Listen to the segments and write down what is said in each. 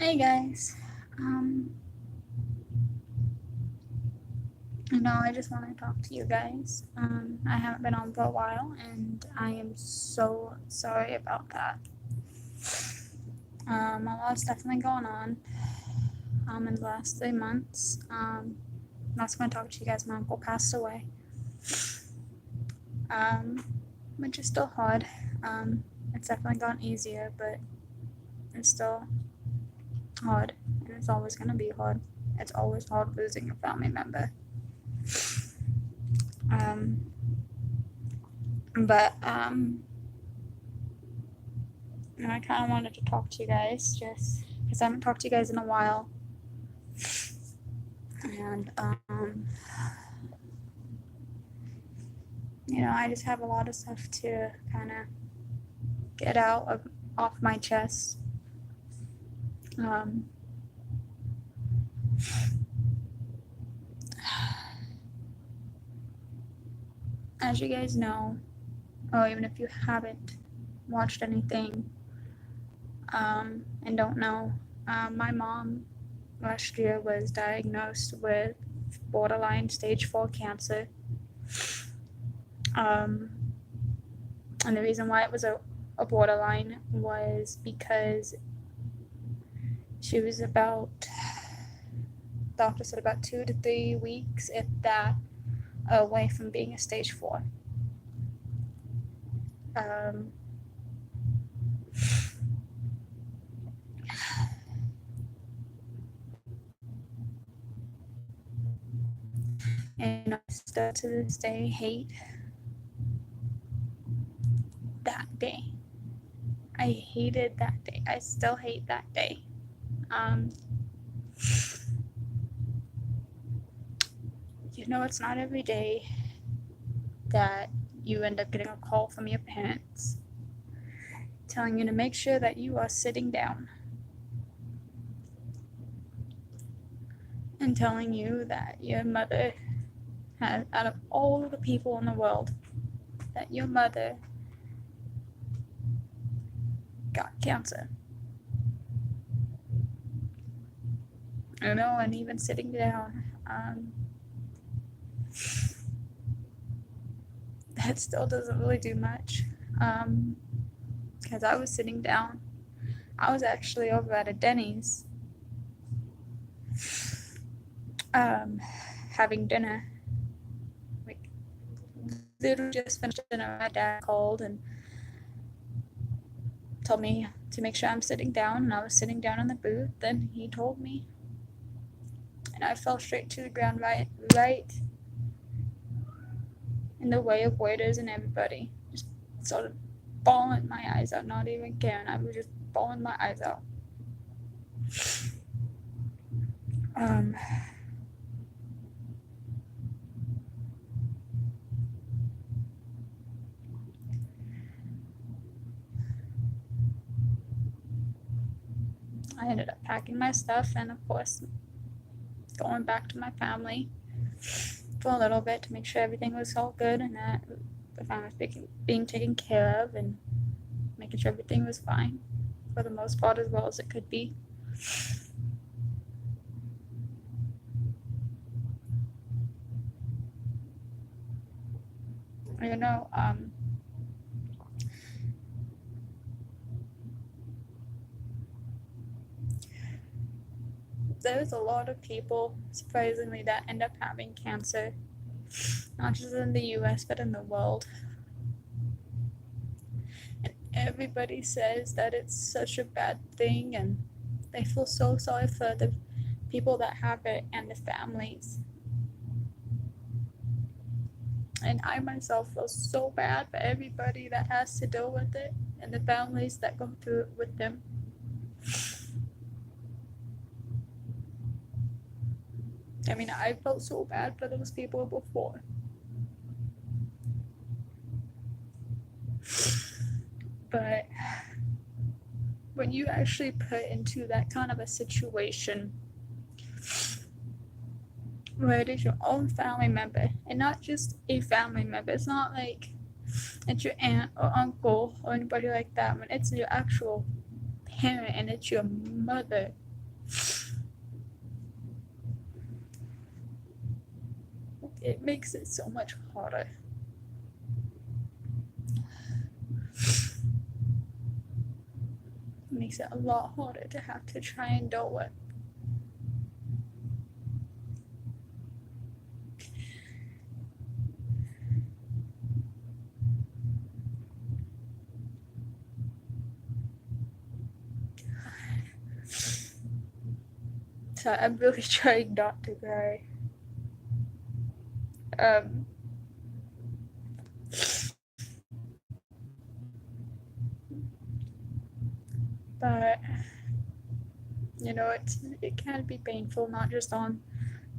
Hey guys, um, I just want to talk to you guys. I haven't been on for a while, and I am so sorry about that. A lot's definitely going on. In the last 3 months. I'm also going to talk to you guys. My uncle passed away. Um, which is still hard. It's definitely gotten easier, but it's still hard, and it's always going to be hard. It's always hard losing a family member. Um, but I kind of wanted to talk to you guys just because I haven't talked to you guys in a while. And, I just have a lot of stuff to kind of get off my chest. Um, as you guys know, or even if you haven't watched anything and don't know, my mom last year was diagnosed with borderline stage 4 cancer. And the reason why it was a borderline was because she was doctor said about 2 to 3 weeks, if that, away from being a stage 4. Um, and I still to this day hate that day. I hated that day. I still hate that day. Um, it's not every day that you end up getting a call from your parents telling you to make sure that you are sitting down and telling you that your mother has, out of all the people in the world, that your mother got cancer. And even sitting down, that still doesn't really do much. Because I was sitting down. I was actually over at a Denny's having dinner. Like, literally just finished dinner. My dad called and told me to make sure I'm sitting down, and I was sitting down in the booth. Then he told me, and I fell straight to the ground, right in the way of waiters and everybody. Just sort of bawling my eyes out, not even caring. I was just bawling my eyes out. Um, I ended up packing my stuff and, of course, going back to my family for a little bit to make sure everything was all good and that the family was being taken care of, and making sure everything was fine for the most part, as well as it could be. You know, there's a lot of people, surprisingly, that end up having cancer, not just in the US, but in the world. And everybody says that it's such a bad thing, and they feel so sorry for the people that have it and the families. And I myself feel so bad for everybody that has to deal with it and the families that go through it with them. I mean, I felt so bad for those people before. But when you actually put into that kind of a situation where it is your own family member, and not just a family member, it's not like it's your aunt or uncle or anybody like that, when it's your actual parent and it's your mother, it makes it so much harder. It makes it a lot harder to have to try and do it. So I'm really trying not to cry. But it can be painful, not just on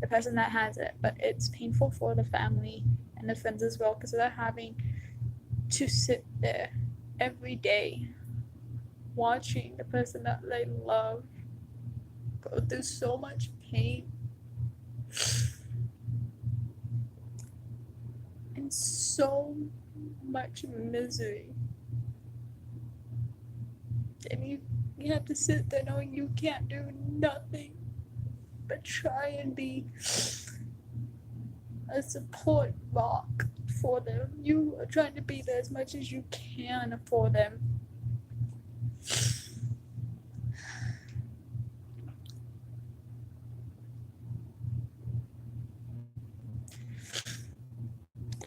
the person that has it, but it's painful for the family and the friends as well, because they're having to sit there every day watching the person that they love go through so much pain and so much misery. And you have to sit there knowing you can't do nothing but try and be a support rock for them. You are trying to be there as much as you can for them.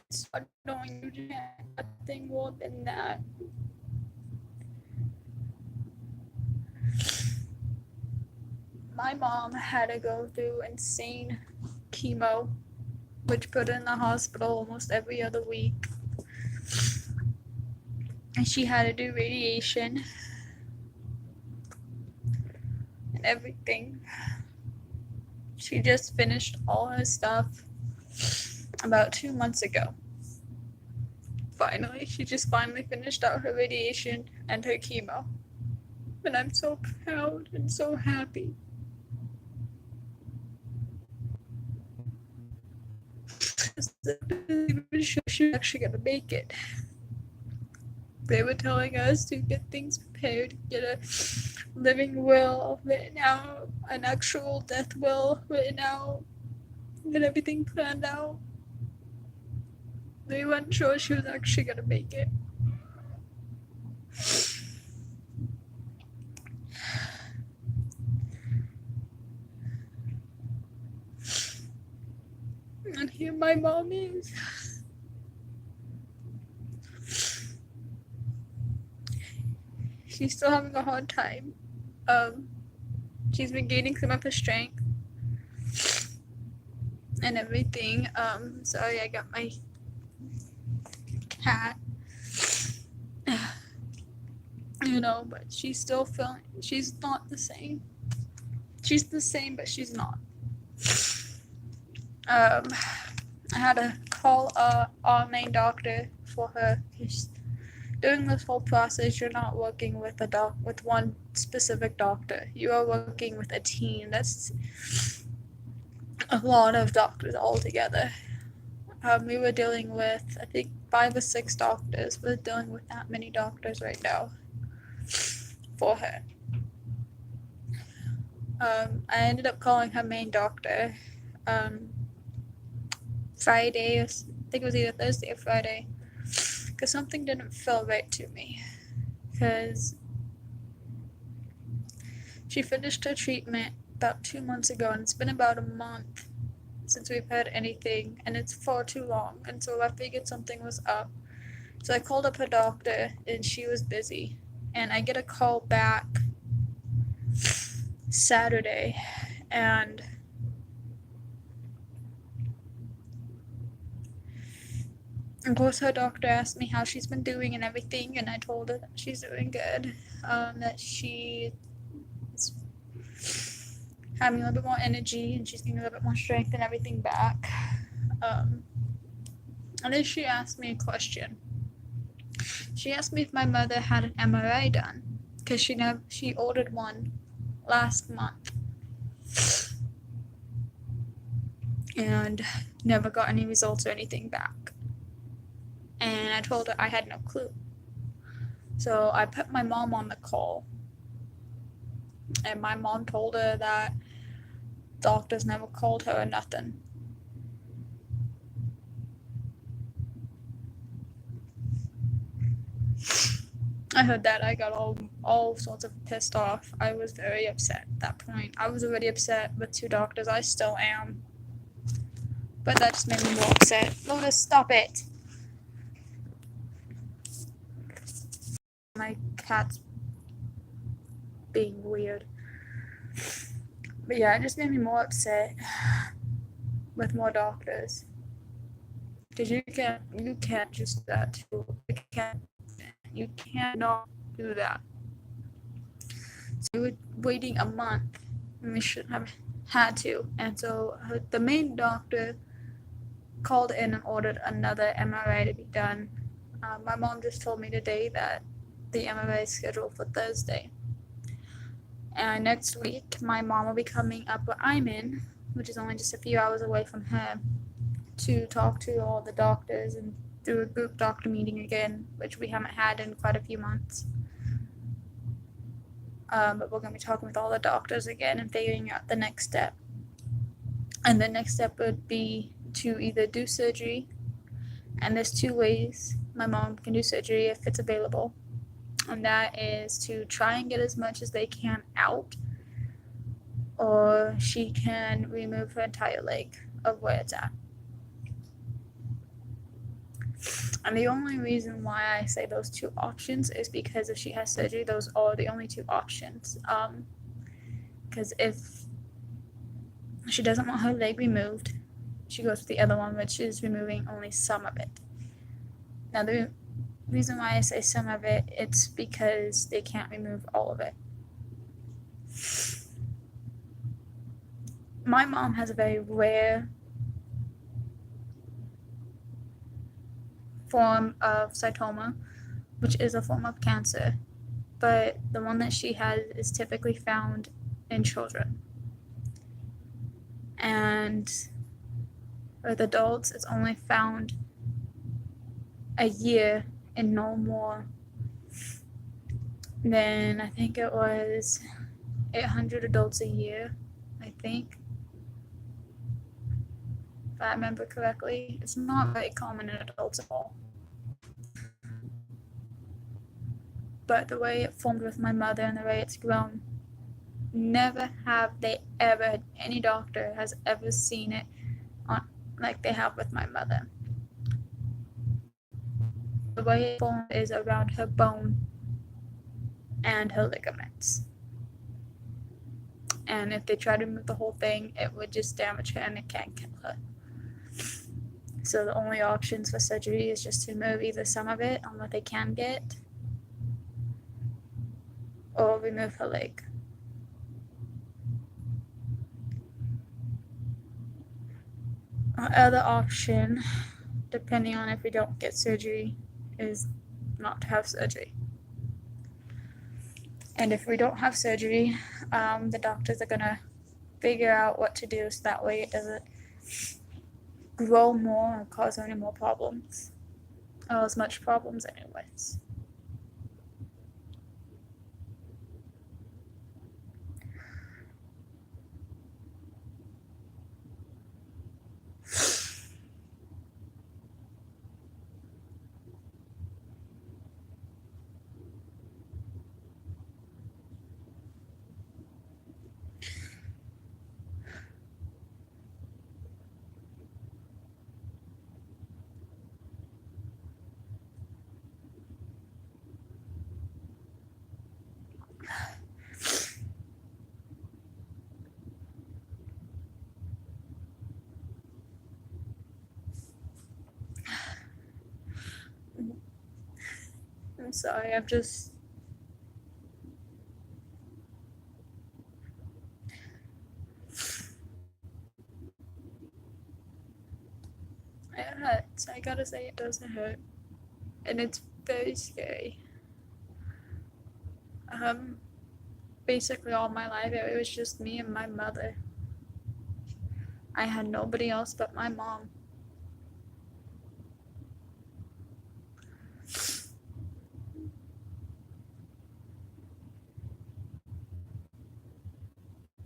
It's not knowing you can't do nothing more than that. My mom had to go through insane chemo, which put her in the hospital almost every other week. And she had to do radiation and everything. She just finished all her stuff about 2 months ago. She just finally finished out her radiation and her chemo. And I'm so proud and so happy. She was actually gonna make it. They were telling us to get things prepared, get a living will written out, an actual death will written out, get everything planned out. They weren't sure she was actually gonna make it. And here my mom is. She's still having a hard time. She's been gaining some of her strength and everything. Sorry, I got my cat. But she's still she's not the same. She's the same, but she's not. I had to call our main doctor for her. During this whole process, you're not working with with one specific doctor. You are working with a team. That's a lot of doctors all together. We were dealing with, I think, 5 or 6 doctors. We're dealing with that many doctors right now for her. I ended up calling her main doctor Friday, I think it was either Thursday or Friday, because something didn't feel right to me. Because she finished her treatment about 2 months ago, and it's been about a month since we've had anything, and it's far too long. And so I figured something was up. So I called up her doctor, and she was busy. And I get a call back Saturday, and of course her doctor asked me how she's been doing and everything, and I told her that she's doing good, that she is having a little bit more energy and she's getting a little bit more strength and everything back. And then she asked me a question. She asked me if my mother had an MRI done, because she ordered one last month and never got any results or anything back. And I told her I had no clue. So I put my mom on the call, and my mom told her that doctors never called her or nothing. I heard that. I got all sorts of pissed off. I was very upset at that point. I was already upset with 2 doctors. I still am. But that just made me more upset. Lotus, stop it! My cat's being weird. But yeah, it just made me more upset with more doctors. Because you can't just do that too. You cannot do that. So we were waiting a month, and we shouldn't have had to. And so the main doctor called in and ordered another MRI to be done. My mom just told me today that the MRI is scheduled for Thursday. And next week, my mom will be coming up where I'm in, which is only just a few hours away from her, to talk to all the doctors and do a group doctor meeting again, which we haven't had in quite a few months. But we're going to be talking with all the doctors again and figuring out the next step. And the next step would be to either do surgery, and there's 2 ways my mom can do surgery if it's available, and that is to try and get as much as they can out, or she can remove her entire leg of where it's at. And the only reason why I say those 2 options is because if she has surgery, those are the only 2 options. Because if she doesn't want her leg removed, she goes with the other one, which is removing only some of it. Now, the reason why I say some of it, it's because they can't remove all of it. My mom has a very rare form of cytoma, which is a form of cancer, but the one that she has is typically found in children. And with adults, it's only found a year and no more than, I think it was 800 adults a year, I think. If I remember correctly. It's not very common in adults at all. But the way it formed with my mother and the way it's grown, never have they ever, any doctor has ever seen it on like they have with my mother. The way it formed is around her bone and her ligaments. And if they try to remove the whole thing, it would just damage her and it can't kill her. So the only options for surgery is just to remove either some of it on what they can get, or remove her leg. Our other option, depending on if we don't get surgery, is not to have surgery. And if we don't have surgery, the doctors are gonna figure out what to do so that way it doesn't grow more or cause any more problems, or as much problems anyways. I'm sorry, I it hurts. I gotta say, it does hurt. And it's very scary. Basically all my life, it was just me and my mother. I had nobody else but my mom.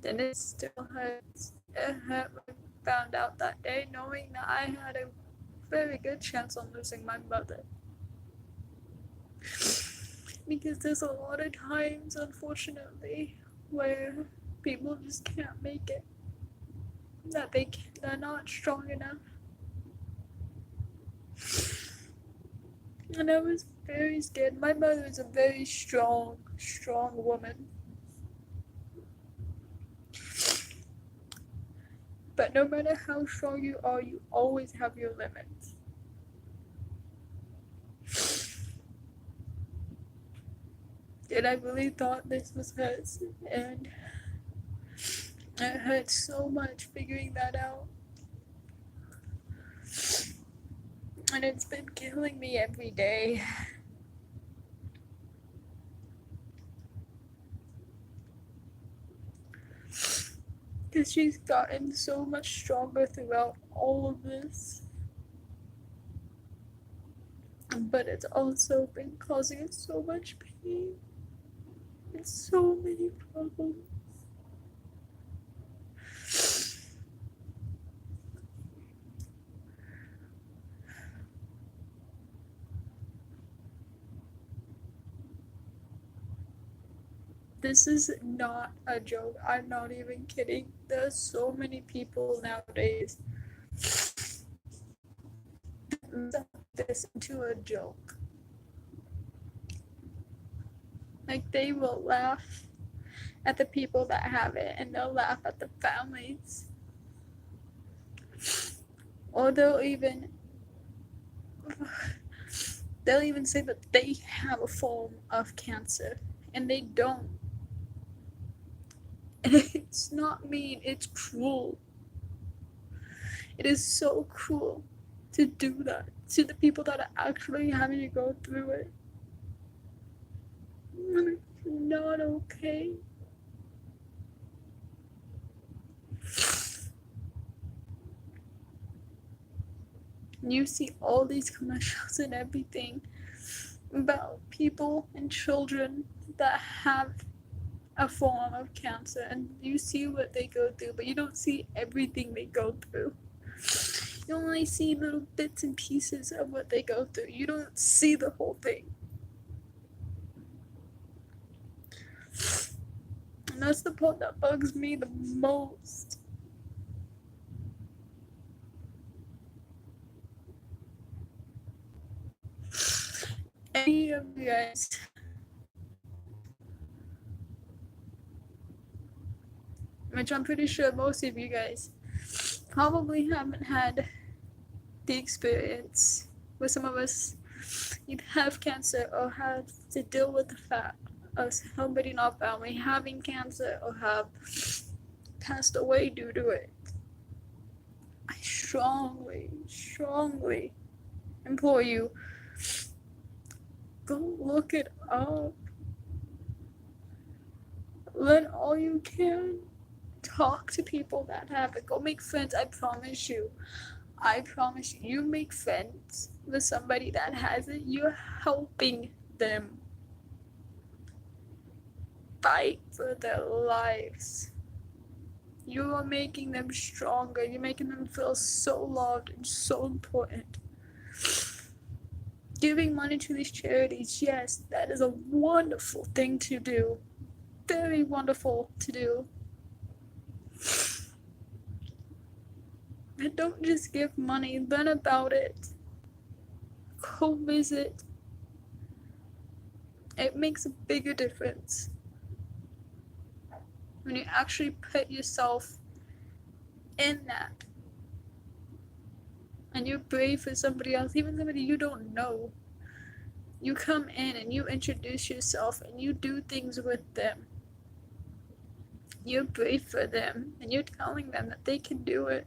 And it still hurts. It hurt when I found out that day, knowing that I had a very good chance on losing my mother. Because there's a lot of times, unfortunately, where people just can't make it. That they're not strong enough. And I was very scared. My mother is a very strong, strong woman. But no matter how strong you are, you always have your limits. And I really thought this was hers. And it hurt so much figuring that out. And it's been killing me every day. Because she's gotten so much stronger throughout all of this. But it's also been causing us so much pain and so many problems. This is not a joke. I'm not even kidding. There's so many people nowadays that this into a joke. Like, they will laugh at the people that have it, and they'll laugh at the families. Or they'll even say that they have a form of cancer, and they don't. And it's not mean, it's cruel. It is so cruel to do that to the people that are actually having to go through it. And it's not okay. You see all these commercials and everything about people and children that have a form of cancer, and you see what they go through, but you don't see everything they go through. You only see little bits and pieces of what they go through. You don't see the whole thing. And that's the part that bugs me the most. Any of you guys which I'm pretty sure most of you guys probably haven't had the experience where some of us either have cancer or have to deal with the fact of somebody in our family having cancer or have passed away due to it. I strongly, strongly implore you, go look it up. Learn all you can. Talk to people that have it. Go make friends. I promise you, you make friends with somebody that has it, you're helping them fight for their lives. You are making them stronger. You're making them feel so loved and so important. Giving money to these charities, yes, that is a wonderful thing to do. Very wonderful to do. But don't just give money, learn about it. Go visit. It makes a bigger difference when you actually put yourself in that. And you're brave for somebody else, even somebody you don't know. You come in and you introduce yourself and you do things with them. You're brave for them and you're telling them that they can do it.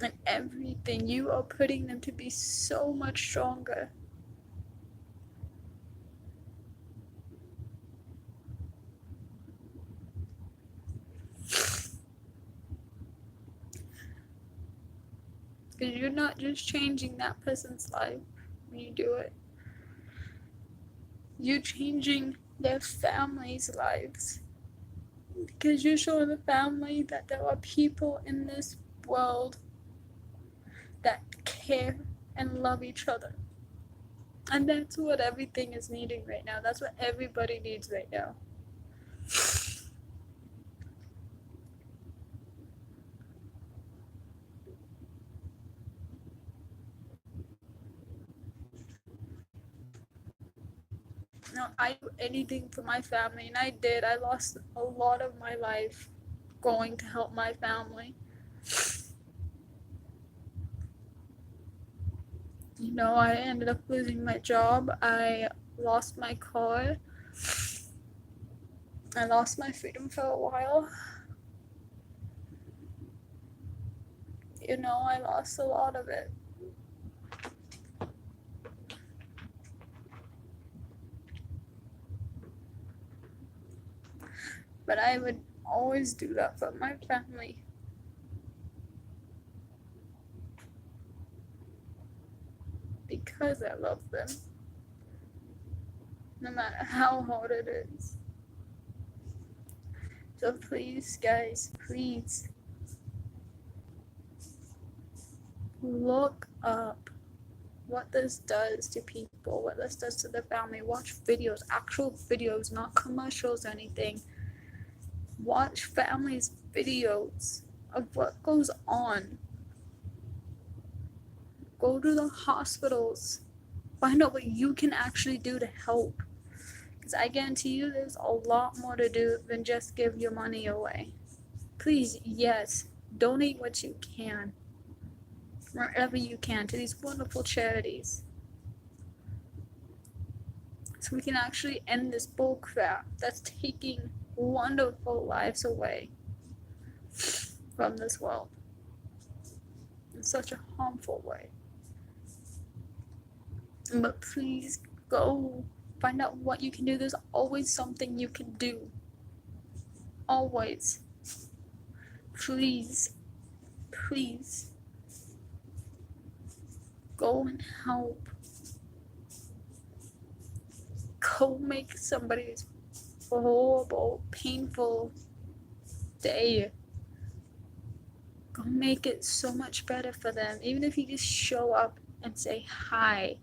And everything, you are putting them to be so much stronger. Because you're not just changing that person's life when you do it. You're changing their family's lives. Because you're showing the family that there are people in this world that care and love each other. And that's what everything is needing right now. That's what everybody needs right now. No, I do anything for my family, and I did. I lost a lot of my life going to help my family. You know, I ended up losing my job. I lost my car. I lost my freedom for a while. You know, I lost a lot of it. But I would always do that for my family. Because I love them. No matter how hard it is. So please, guys, please look up what this does to people, what this does to the family. Watch videos, actual videos, not commercials, anything. Watch families' videos of what goes on. Go to the hospitals. Find out what you can actually do to help. Because I guarantee you there's a lot more to do than just give your money away. Please, yes, donate what you can, wherever you can, to these wonderful charities. So we can actually end this bullcrap that's taking wonderful lives away from this world in such a harmful way. But please go find out what you can do. There's always something you can do. Always. Please, please go and help. Go make somebody's horrible, painful day. Go make it so much better for them. Even if you just show up and say hi.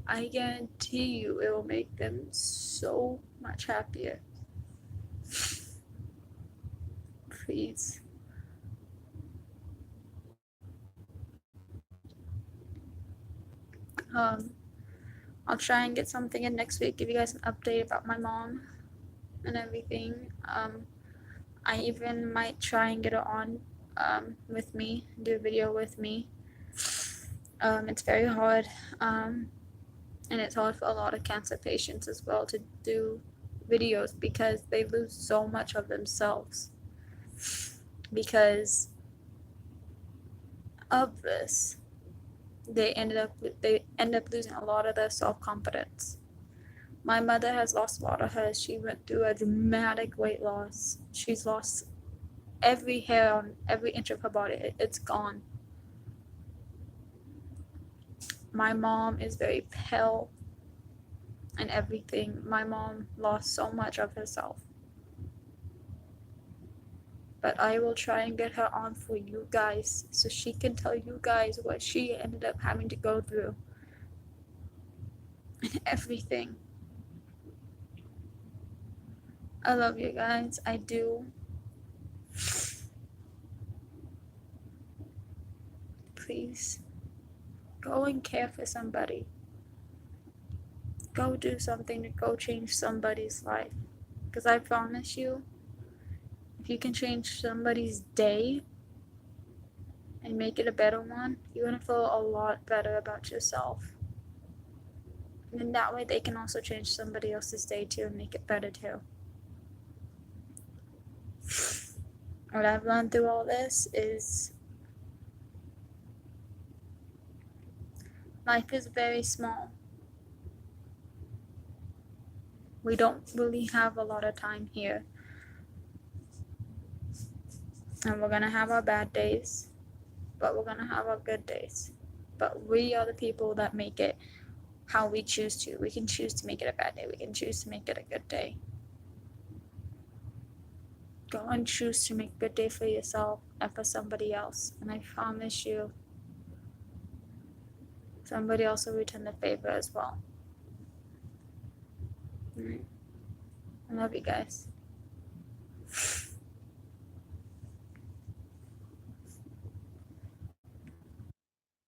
I guarantee you it will make them so much happier. Please. I'll try and get something in next week, give you guys an update about my mom and everything. I even might try and get her on with me, do a video with me. It's very hard, and it's hard for a lot of cancer patients as well to do videos because they lose so much of themselves because of this. They end up losing a lot of their self-confidence. My mother has lost a lot of hers. She went through a dramatic weight loss. She's lost every hair on every inch of her body. It's gone. My mom is very pale and everything. My mom lost so much of herself. But I will try and get her on for you guys so she can tell you guys what she ended up having to go through and everything. I love you guys. I do. Please go and care for somebody. Go do something to go change somebody's life. Because I promise you, if you can change somebody's day and make it a better one, you're going to feel a lot better about yourself. And then that way they can also change somebody else's day too and make it better too. What I've learned through all this is life is very small. We don't really have a lot of time here. And we're going to have our bad days, but we're going to have our good days. But we are the people that make it how we choose to. We can choose to make it a bad day. We can choose to make it a good day. Go and choose to make a good day for yourself and for somebody else. And I promise you, somebody else will return the favor as well. Alright. I love you guys.